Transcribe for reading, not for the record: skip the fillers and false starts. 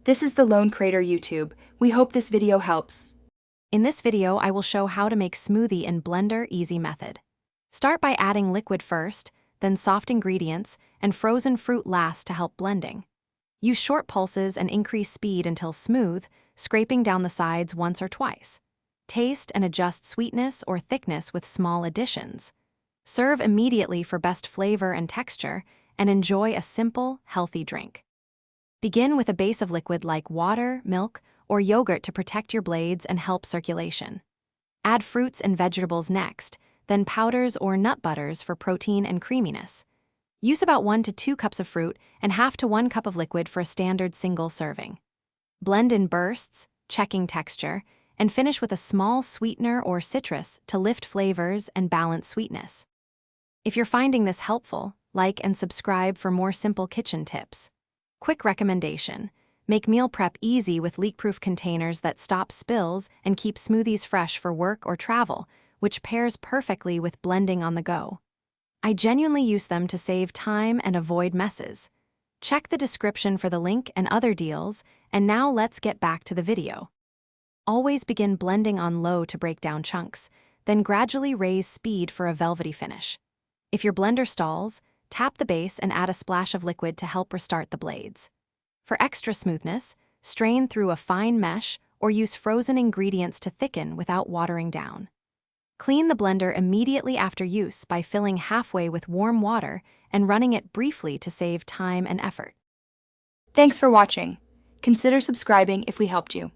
This is the Lone Crater YouTube. We hope this video helps. In this video, I will show how to make smoothie in blender easy method. Start by adding liquid first, then soft ingredients, and frozen fruit last to help blending. Use short pulses and increase speed until smooth, scraping down the sides once or twice. Taste and adjust sweetness or thickness with small additions. Serve immediately for best flavor and texture, and enjoy a simple, healthy drink. Begin with a base of liquid like water, milk, or yogurt to protect your blades and help circulation. Add fruits and vegetables next, then powders or nut butters for protein and creaminess. Use about 1 to 2 cups of fruit and half to 1 cup of liquid for a standard single serving. Blend in bursts, checking texture, and finish with a small sweetener or citrus to lift flavors and balance sweetness. If you're finding this helpful, like and subscribe for more simple kitchen tips. Quick recommendation: make meal prep easy with leak-proof containers that stop spills and keep smoothies fresh for work or travel, which pairs perfectly with blending on the go. I genuinely use them to save time and avoid messes. Check the description for the link and other deals, and now let's get back to the video. Always begin blending on low to break down chunks, then gradually raise speed for a velvety finish. If your blender stalls, tap the base and add a splash of liquid to help restart the blades. For extra smoothness, strain through a fine mesh or use frozen ingredients to thicken without watering down. Clean the blender immediately after use by filling halfway with warm water and running it briefly to save time and effort. Thanks for watching. Consider subscribing if we helped you.